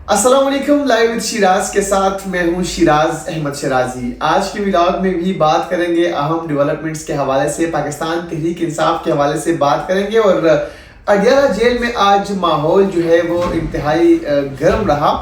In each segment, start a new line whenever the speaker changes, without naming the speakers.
अस्सलाम वालेकुम। Live with Siraj के साथ मैं हूं शिराज अहमद शराजी। आज के व्लॉग में भी बात करेंगे अहम डेवलपमेंट्स के हवाले से, पाकिस्तान तहरीक इंसाफ के हवाले से बात करेंगे। और अडियाला जेल में आज माहौल जो है वो इंतहाई गर्म रहा।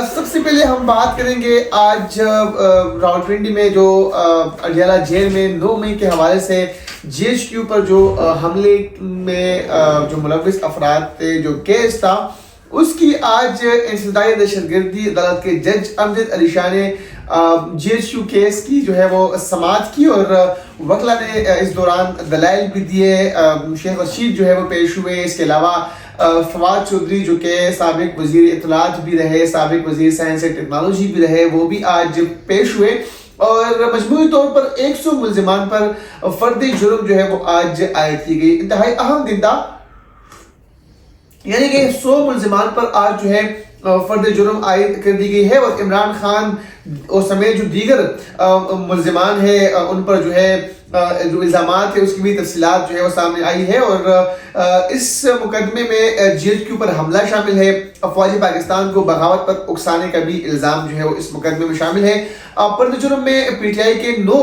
सबसे पहले हम बात करेंगे आज रावलपिंडी में जो अडियाला जेल में 9 मई के हवाले से GHQ पर जो हमले में जो मुलव्विस अफराद थे, जो केस था, उसकी आज इंसदाई दहशतगर्दी अदालत के जज अमजद अली शाह ने GHQ केस की जो है वो समाअत की और वकला ने इस दौरान दलाइल भी दिए। शेख रशीद जो है वो पेश हुए। इसके अलावा फवाद चौधरी जो कि साबिक वजीर इत्तलात भी रहे, साबिक वजीर साइंस एंड टेक्नोलॉजी भी रहे, वो भी आज पेश हुए। और मजमूई तौर पर 100 मुल्जिमान पर फर्द जुर्म जो है वो आज आयद की गई। इंतहाई अहम दिन था, यानी कि 100 मुल्जिमान पर आज जो है फर्द जुर्म आयद कर दी गई है। और इमरान खान और समेत जो दीगर मुल्जिमान है उन पर जो है जो इल्जामात है उसकी भी तफसीलात जो है वो सामने आई है। और इस मुकदमे में GHQ पर हमला शामिल है। अफवाज पाकिस्तान को बगावत पर उकसाने का भी इल्ज़ाम जो है वो इस मुकदमे में शामिल है। फर्द जुर्म में PTI के 9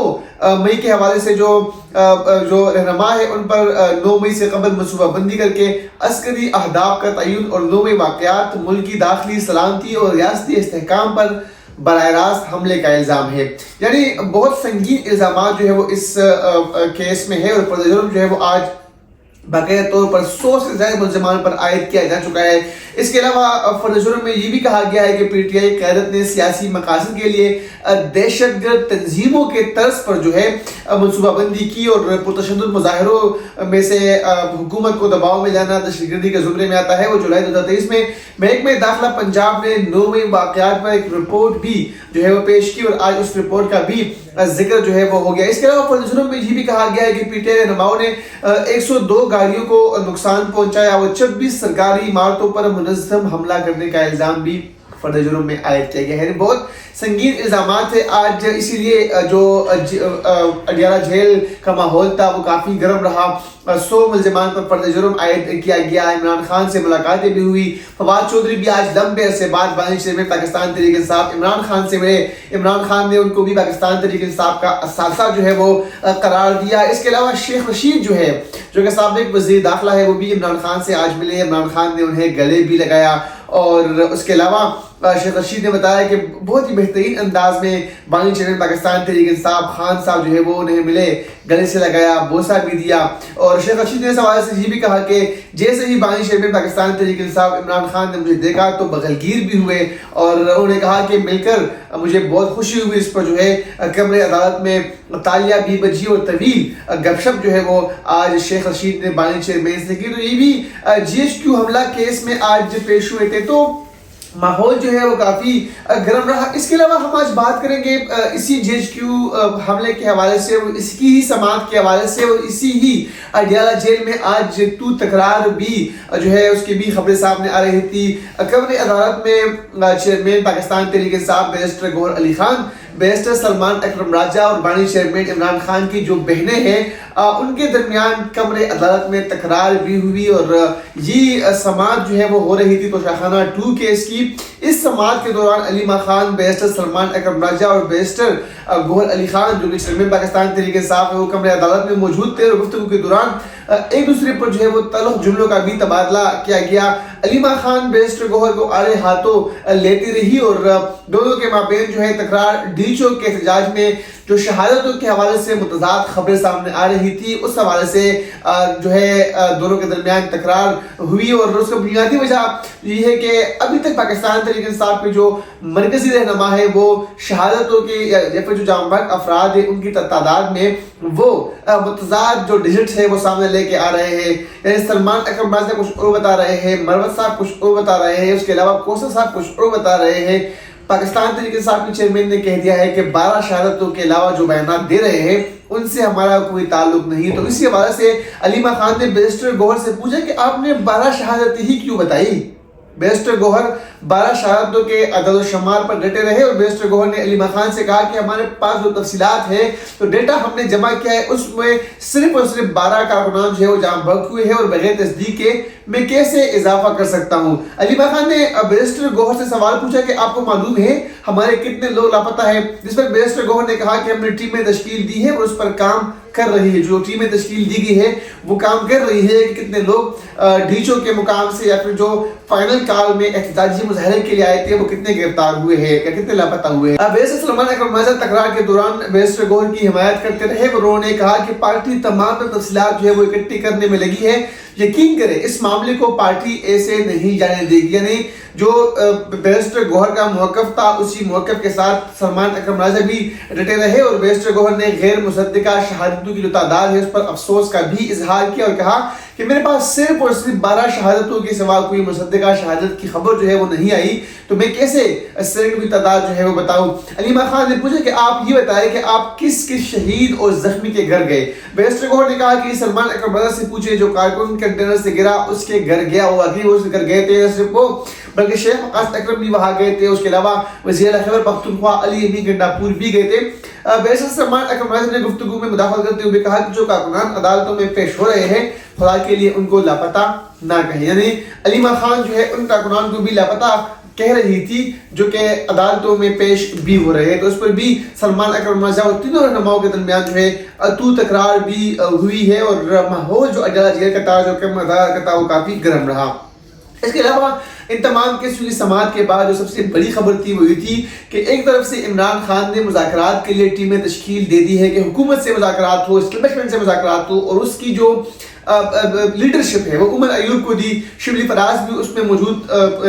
मई के हवाले से जो रहनुमा है उन पर 9 मई से कबल मनसूबाबंदी करके अस्करी अहदाफ का तयन और 9 मई वाक़यात, मुल्की दाखिली सलामती और रियासती इस्तेहकाम पर बराह रास्त हमले का इल्ज़ाम है। यानी बहुत संगीन इल्ज़ाम जो है वो इस केस में है। और फर्द जुर्म जो है वो आज बाकायदा तौर पर 100 से ज्यादा मुल्जिमान पर आयद किया जा चुका है। इसके अलावा फर्द जुर्म में ये भी कहा गया है कि PTI क़यादत ने सियासी मकासद के लिए दहशतगर्द तंजीमों के तर्ज पर जो है मनसूबाबंदी की और पुरतशद्दुद मुजाहिरों में से हुकूमत को दबाव में लाना दहशतगर्दी के ज़ुमरे में आता है। वो जुलाई 2023 में महकमे दाखिला पंजाब ने 9 मई वाक़यात पर एक रिपोर्ट भी जो है वो पेश की और आज उस रिपोर्ट का भी जिक्र जो है वो हो गया। इसके अलावा फर्द जुर्म में ये भी कहा गया है कि PTI रहनुमाओं ने 102 गाड़ियों को नुकसान पहुंचाया और 26 सरकारी इमारतों पर मुनज़्ज़म हमला करने का इल्ज़ाम भी फर्द जुर्म में आयद किया गया है। बहुत संगीन इल्ज़ामात थे आज, इसीलिए जो अडियाला जेल का माहौल था वो काफ़ी गर्म रहा। 100 मुल्जिमान पर फर्द जुर्म आयद किया गया। इमरान खान से मुलाकातें भी हुई। फवाद चौधरी भी आज लंबे अरसे बाद बानिशहर में पाकिस्तान तहरीक इंसाफ इमरान खान से मिले। इमरान खान ने उनको भी पाकिस्तान तहरीक इंसाफ का असासा जो है वो करार दिया। इसके अलावा शेख रशीद जो है, जो कि साबिक वज़ीर दाखिला है, वो भी इमरान खान से आज मिले। इमरान खान ने उन्हें गले भी लगाया। और उसके अलावा शेख रशीद ने बताया कि बहुत ही बेहतरीन अंदाज में बानी चेयरमैन पाकिस्तान तहरीक इंसाफ खान साहब जो है वो उन्हें मिले, गले से लगाया, बोसा भी दिया। और शेख रशीद ने इस हवाले से ये भी कहा कि जैसे ही बानी चेयरमैन पाकिस्तान तहरीक इंसाफ इमरान खान ने मुझे देखा तो बगलगीर भी हुए। और उन्होंने कहा कि मिलकर मुझे बहुत खुशी हुई। इस पर जो है कमरे अदालत में तालियां भी बजी और तवील गपशप जो है वो आज शेख रशीद ने बानी चेयरमैन से की। तो ये भी GHQ हमला केस में आज पेश हुए थे। तो माहौल जो है वो काफ़ी गर्म रहा। इसके अलावा हम आज बात करेंगे इसी GHQ हमले के हवाले से, इसकी ही समाअत के हवाले से और इसी ही अडियाला जेल में आज तू तकरार भी जो है उसकी भी खबरें सामने आ रही थी। कमरे अदालत में chairman Pakistan Tehreek Insaf barrister Gauhar Ali Khan, barrister Salman अकरम राजा और बानी चेयरमैन इमरान खान की जो बहनें हैं उनके दरमियान कमरे अदालत में तकरार भी हुई। और ये समाअत जो है वो हो रही थी तोशाखाना 2 केस की। इस समाअत के दौरान अलीमा खान, बैरिस्टर सलमान अकरम राजा और बैरिस्टर गौहर अली खान, जो कि चेयरमैन पाकिस्तान तहरीक इंसाफ है, वो कमरे अदालत में मौजूद थे। और गुफ्तगू के दौरान एक दूसरे पर जो है वो तल्ख जुमलों का भी तबादला किया गया। अलीमा खान बैरिस्टर गौहर को आड़े हाथों लेती रही और दोनों के माबेन जो है तकरार डीचो के एहतजाज में जो शहादतों के हवाले से मुतज़ाद खबरें सामने आ रही थी, उस हवाले से जो है दोनों के दरमियान तकरार हुई। और उसका बुनियादी वजह ये है कि अभी तक पाकिस्तान तहरीक इंसाफ के जो मरकजी रहनुमा है वो शहादतों के या फिर जो जामबाग अफराद है उनकी तादाद में वो मुतज़ाद जो डिजिट्स है वो सामने लेके आ रहे हैं। यानी सलमान अकरम राजा कुछ और बता रहे हैं, मरवत साहब कुछ और बता रहे हैं, उसके अलावा कौसर साहब कुछ और बता रहे हैं। पाकिस्तान तहरीक इंसाफ के चेयरमैन ने कह दिया है कि 12 शहादतों के अलावा जो बयान दे रहे हैं उनसे हमारा कोई ताल्लुक नहीं। तो इसी हवाले से अलीमा खान ने बैरिस्टर गौहर से पूछा कि आपने 12 शहादतें ही क्यों बताई, बैरिस्टर गौहर 12 शहादतों के अदद शुमार पर डटे रहे और बैरिस्टर गौहर ने अली मां खान से कहा कि हमारे पास जो तफसीलात है, तो डेटा हमने जमा किया है, उसमें सिर्फ और सिर्फ 12 कारकुनान जो है वो जाम बहक हुए हैं और बगैर तस्दीक के मैं कैसे इजाफा कर सकता हूँ। अली मां खान ने बैरिस्टर गौहर से सवाल पूछा कि आपको मालूम है हमारे कितने लोग लापता है, जिस पर बैरिस्टर गौहर ने कहा कि हमने टीमें तश्कील दी है और उस पर काम कर रही है। जो टीमें तश्कील दी गई है वो काम कर रही है कि कितने लोग डीचो के मुकाम से या फिर जो फाइनल कॉल में एहतजाजी मुजाहरे के लिए आए थे वो कितने गिरफ्तार हुए हैं या कितने लापता हुए हैं। बैरिस्टर सलमान अकरम नाज़र तकरार के दौरान बैरिस्टर गौहर की हिमायत करते रहे। उन्होंने कहा कि पार्टी तमाम तफसीलात जो है वो इकट्ठी करने में लगी है, यकीन करें इस मामले को पार्टी ऐसे नहीं जाने देगी। यानी जो बैरिस्टर गौहर का मौक़िफ़ था उसी मौक़िफ़ के साथ सलमान अकरम नाज़र भी डटे रहे और बैरिस्टर गौहर ने गैर मुसद्दिक़ा शहादतों की जो तादाद है उस पर अफसोस का भी इजहार किया और कहा कि मेरे पास सिर्फ और सिर्फ 12 शहादतों के सिवा कोई मुसद्दिक़ा शहादत की खबर जो है वो नहीं आई, तो मैं कैसे की तादाद जो है वो बताऊं। अली मां खान ने पूछा कि आप ये बताएं कि आप किस किस शहीद और जख्मी के घर गए। बैरिस्टर गौहर ने कहा कि सलमान अकरम नाज़र से पूछे जो कारकुन कंटेनर से गिरा उसके घर गया हुआ कि वो उसके घर गए थे, सिर्फ वो बल्कि शेख वकास अकरम भी वहां गए थे। उसके अलावा वज़ीर खैबर पख्तूनख्वा अली अमीन गंडापुर भी गए थे। बैरिस्टर सलमान अकरम नाज़र ने गुफ्तगू में मुदाखलत करते हुए कहा कि जो कारकुनान अदालतों में पेश हो रहे हैं खुदा के लिए उनको लापता ना कहें। यानी अली मां खान जो है उन कारकुनान को भी लापता कह रही थी जो कि अदालतों में पेश भी हो रहे हैं, तो उस पर भी सलमान अकरम नाज़र और तीनों रहनुमाओं के दरमियान जो है तू तकरार भी हुई है और माहौल जो अदालत जेल का था, जो कि अदालत का था, वो काफ़ी गर्म रहा। इसके अलावा इन तमाम केसों की समाअत के बाद जो सबसे बड़ी खबर थी वो ये थी कि एक तरफ से इमरान खान ने मुज़ाकरात के लिए टीमें तश्कील दे दी है कि हुकूमत से मुज़ाकरात हो, इस्टेब्लिशमेंट से मुज़ाकरात हो और उसकी जो लीडरशिप है वो उमर अयूब को दी। शिबली फराज भी उसमें मौजूद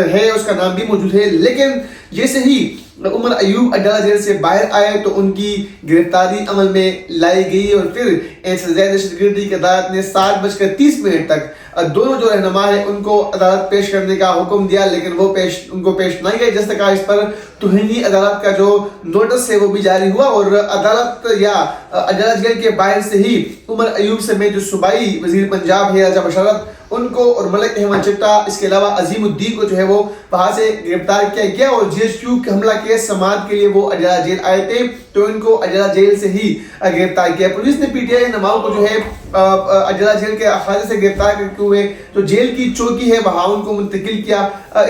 है, उसका नाम भी मौजूद है। लेकिन जैसे ही उमर अयूब अदालत जेल से बाहर आए तो उनकी गिरफ्तारी अमल में लाई गई और फिर दहशतगर्दी की अदालत ने 7:30 तक दोनों जो रहनुमा है उनको अदालत पेश करने का हुक्म दिया, लेकिन वो उनको पेश नहीं गए, जिस तरह इस पर तुहिनी अदालत का जो नोटिस है वो भी जारी हुआ और अदालत या अदालत जेल के बाहर से ही उमर अयूब समेत जो सूबाई वजीर पंजाब है राजा बशरत उनको और मलिक अहमद चिट्टा, इसके अलावा अजीमुद्दीन को जो है वो वहां से गिरफ्तार किया गया और GSQ के हमला केस समाअत के लिए वो अदालत जेल आए थे तो इनको अदालत जेल से ही गिरफ्तार किया। पुलिस ने PTI रहनुमाओं को जो है अदालत जेल के अखाजे से गिरफ्तार करते हुए जो जेल की चौकी है वहां उनको मुंतकिल किया।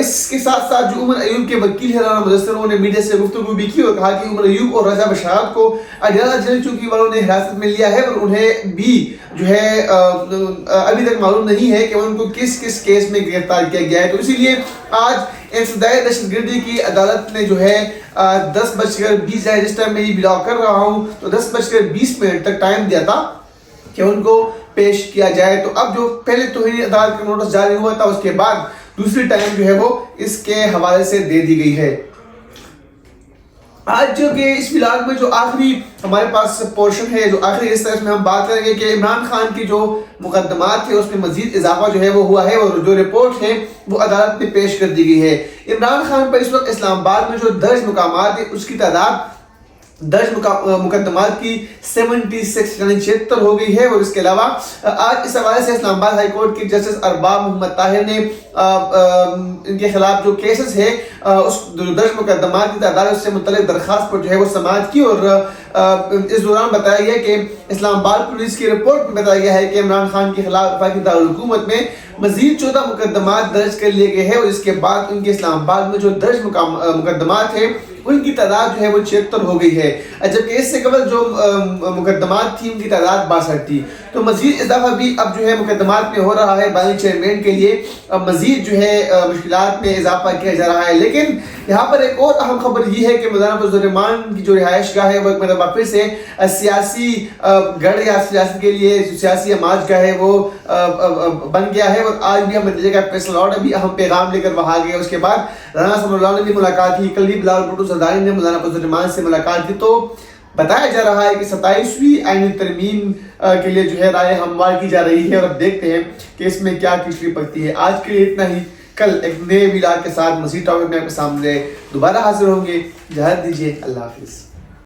इसके साथ साथ जो उमर अयूब के वकील है राना मुदस्सिर ने मीडिया से गुफ्तगू भी की और कहा कि उमर अयूब और रजा बशरत को अदालत जेल चौकी वालों ने हिरासत में लिया है और उन्हें भी जो है अभी तक मालूम नहीं है कि उनको किस किस केस में गिरफ्तार किया गया है। तो इसीलिए आज इंसदाई दहशतगर्दी की अदालत ने जो है 10:20 जिस टाइम में बिलॉग कर रहा हूँ तो 10:20 तक टाइम दिया था कि उनको पेश किया जाए। तो अब जो पहले तौहीन अदालत का नोटिस जारी हुआ था उसके बाद दूसरी टाइम जो है वो इसके हवाले से दे दी गई है। आज जो कि इस व्लॉग में जो आखिरी हमारे पास पोर्शन है, जो आखिरी हिस्सा में हम बात करेंगे कि इमरान खान की जो मुकदमात है उसमें मजीद इजाफा जो है वो हुआ है और जो रिपोर्ट है वो अदालत में पेश कर दी गई है। इमरान खान पर इस वक्त इस्लामाबाद में जो दर्ज मुकामात है उसकी तादाद दर्ज मुकदमात की 76 यानी 76 हो गई है। और इसके अलावा आज इस हवाले से इस्लामाबाद हाई कोर्ट के जस्टिस अरबाब मोहम्मद ताहिर ने इनके खिलाफ जो केसेस है उस दर्ज मुकदमात की तादाद उससे मुतल्लिक दरखास्त पर जो है वो समाअत की और इस दौरान बताया गया कि इस्लामाबाद पुलिस की रिपोर्ट में बताया गया है कि इमरान खान के खिलाफ वफाकी दारुल हुकूमत में मजीद 14 मुकदमात दर्ज कर लिए गए हैं और इसके बाद उनके इस्लामाबाद में जो दर्ज मुकदमात है उनकी तादाद जो है वो 76 हो गई है, जबकि इससे कबल जो मुकदमात थी उनकी तादाद 62 थी। तो मजीद इजाफा भी अब जो है मुकदमात में हो रहा है। बानी चेयरमैन के लिए मजीद जो है मुश्किलात में इजाफा किया जा रहा है। लेकिन यहाँ पर एक और अहम खबर ये है कि मौलाना फजल-उर-रहमान की जो रिहाइश गाह है वो एक मतलब फिर से सियासी गढ़ या सियासत के लिए सियासी अमाज का है वो बन गया है। और आज भी हम नतीजे का फैसला और अभी अहम पैगाम लेकर वहाँ गए। उसके बाद राना सल्लल्लाहु ने भी मुलाकात की, कल भी बिलावल भुट्टो ज़रदारी ने मौलाना फजल-उर-रहमान से मुलाकात की। तो बताया जा रहा है कि 27वीं आईनी तरमीम के लिए जो है राय हमवार की जा रही है और अब देखते हैं कि इसमें क्या खिचड़ी पकती है। आज के लिए इतना ही, कल एक नए व्लॉग के साथ मज़ीद टॉपिक में आपके सामने दोबारा हाजिर होंगे। इजाज़त दीजिए, अल्लाह हाफिज़।